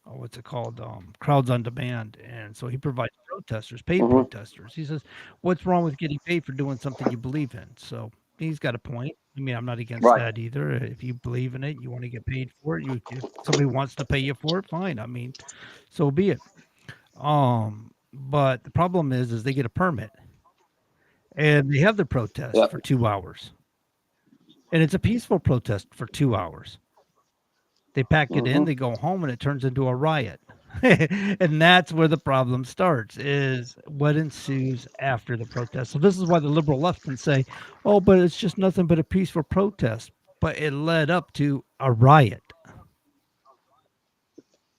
what's it called crowds on demand, and so he provides protesters, paid Hmm. protesters. He says, "What's wrong with getting paid for doing something you believe in?" So he's got a point. I mean, I'm not against Right. that either. If you believe in it, you want to get paid for it. If somebody wants to pay you for it, fine. I mean, so be it. But the problem is they get a permit and they have the protest Yep. for 2 hours, and it's a peaceful protest for 2 hours. They pack it in, Hmm. they go home, and it turns into a riot. And that's where the problem starts is what ensues after the protest. So this is why the liberal left can say, "Oh, but it's just nothing but a peaceful protest." But it led up to a riot.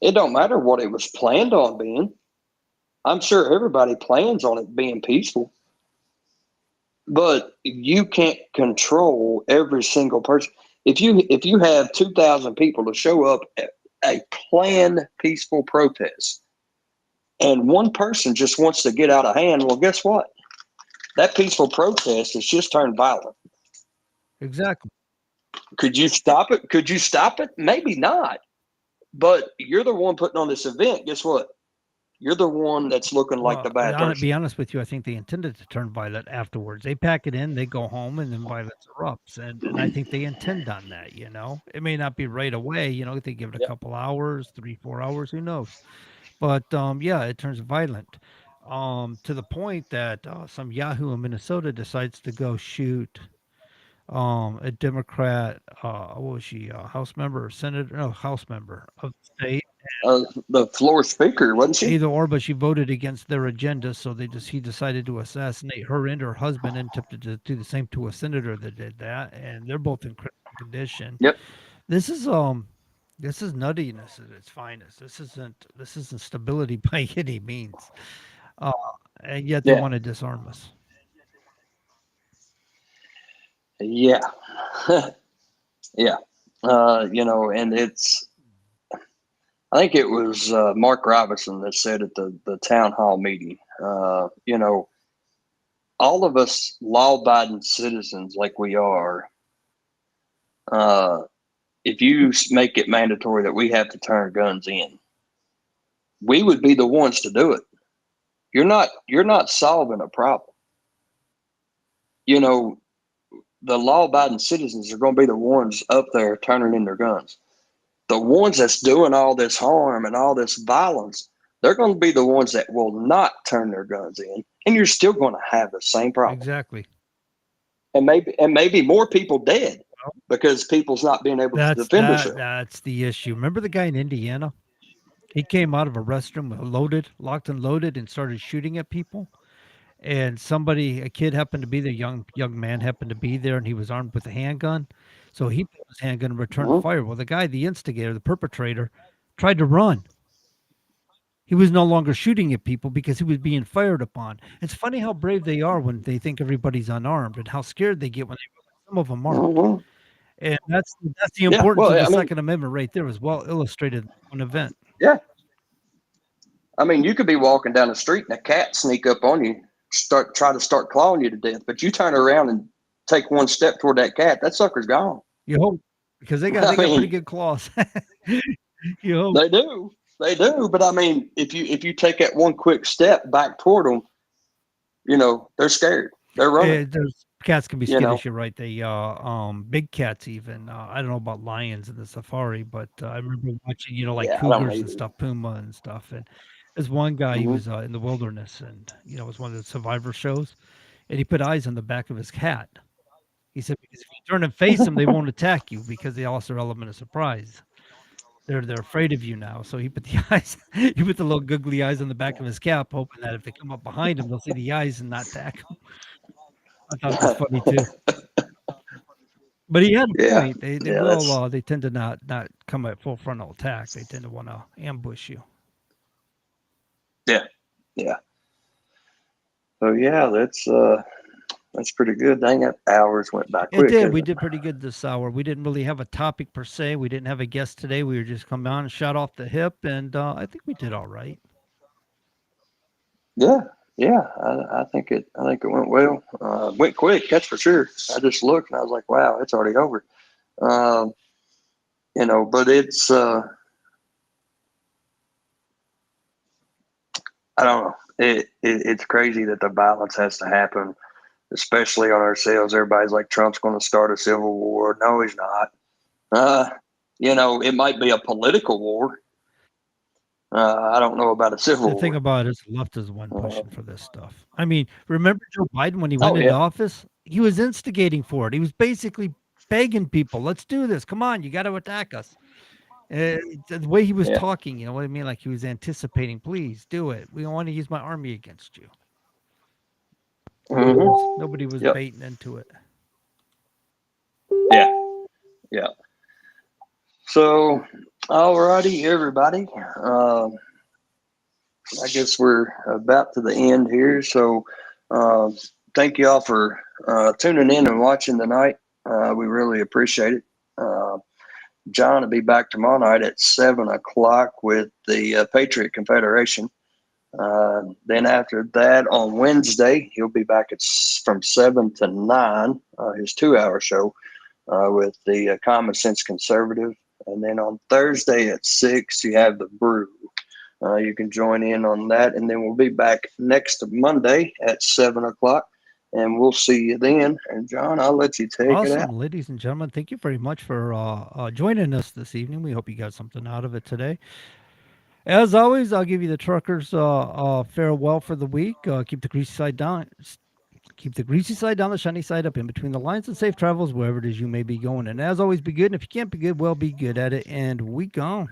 It don't matter what it was planned on being. I'm sure everybody plans on it being peaceful, but you can't control every single person. If you have 2,000 people to show up at a planned peaceful protest, and one person just wants to get out of hand, well, guess what? That peaceful protest has just turned violent. Exactly. Could you stop it? Could you stop it? Maybe not. But you're the one putting on this event. Guess what? You're the one that's looking like the Well, bad be person. honest with you, I think they intended to turn violent afterwards. They pack it in, they go home, and then violence erupts, and I think they intend on that. It may not be right away. They give it a Yep. couple hours, 3, 4 hours, who knows? But yeah, it turns violent. To the point that some Yahoo in Minnesota decides to go shoot a Democrat. What was she? House member or senator? No, House member of the state. The floor speaker, wasn't she? Either or, but she voted against their agenda, so he decided to assassinate her and her husband, and attempted to do the same to a senator that did that, and they're both in critical condition. Yep. This is nuttiness at its finest. This isn't stability by any means. Uh, and yet they Yeah. want to disarm us. Yeah. Yeah. And I think it was Mark Robinson that said at the town hall meeting, all of us law abiding citizens like we are, uh, if you make it mandatory that we have to turn guns in, we would be the ones to do it. you're not solving a problem. You know, the law abiding citizens are going to be the ones up there turning in their guns. The ones that's doing all this harm and all this violence, they're going to be the ones that will not turn their guns in, and you're still going to have the same problem, Exactly. and maybe more people dead because people's not being able to defend themselves. That's the issue. Remember the guy in Indiana? He came out of a restroom loaded, locked and loaded, and started shooting at people. And somebody, a kid happened to be there, young man happened to be there, and he was armed with a handgun. So he pulled his handgun and returned Mm-hmm. fire. Well, the guy, the instigator, the perpetrator, tried to run. He was no longer shooting at people because he was being fired upon. It's funny how brave they are when they think everybody's unarmed, and how scared they get when they realize some of them aren't. Mm-hmm. And that's the Yeah. importance of Well, the I mean, Second Amendment right there, as well illustrated in one event. yeah. I mean, you could be walking down the street and a cat sneak up on you, try to start clawing you to death, but you turn around and take one step toward that cat, that sucker's gone. You hope, because they got I they got pretty mean, good claws. You hope. they do, they do. But I mean, if you take that one quick step back toward them, they're scared, they're running. There's cats can be You skittish, know, you're right. They, big cats even, I don't know about lions in the safari, but, I remember watching, like yeah, I don't cougars and either. stuff, puma and stuff, and there's one guy, he Hmm. was, in the wilderness and, it was one of the survivor shows, and he put eyes on the back of his cat. He said, "Because if you turn and face them, they won't attack you because they lost their element of surprise. They're afraid of you now." So he put the eyes he put the little googly eyes on the back of his cap, hoping that if they come up behind him, they'll see the eyes and not attack him. I thought it was funny too. But he had a Yeah, point. They yeah, will, that's they tend to not come at full frontal attack. They tend to wanna ambush you. yeah, yeah. So yeah, that's pretty good. Dang it, hours went by It quick, did. isn't We it? did pretty good this hour. We didn't really have a topic per se. We didn't have a guest today. We were just coming on and shot off the hip, and, I think we did alright. Yeah, yeah. I think it went well. Went quick, that's for sure. I just looked and I was like, wow, it's already over. Um, but I don't know. It's crazy that the violence has to happen, especially on ourselves. Everybody's like, Trump's going to start a civil war. No, he's not. Uh, it might be a political war. I don't know about a civil The thing war. about it is the left is the one Uh, pushing for this stuff. I mean, remember Joe Biden when he went oh into yeah, office? He was instigating for it. He was basically begging people, "Let's do this. Come on, you got to attack us." The way he was yeah. talking, you know what I mean? Like he was anticipating, "Please do it. We don't want to use my army against you." Hmm. Nobody was Yep. baiting into it. Yeah. Yeah. So, alrighty, everybody. I guess we're about to the end here. So, uh, thank you all for tuning in and watching tonight. We really appreciate it. Uh, John will be back tomorrow night at 7 o'clock with the Patriot Confederation. Then after that, on Wednesday, he'll be back from 7 to 9, his 2 hour show with the Common Sense Conservative. And then on Thursday at 6, you have the Brew. You can join in on that. And then we'll be back next Monday at 7 o'clock. And we'll see you then. And John, I'll let you take it Awesome, out. ladies and gentlemen. Thank you very much for joining us this evening. We hope you got something out of it today. As always, I'll give you the truckers farewell for the week. Keep the greasy side down. Keep the greasy side down, the shiny side up, in between the lines, and safe travels wherever it is you may be going. And as always, be good. And if you can't be good, well, be good at it. And we gone.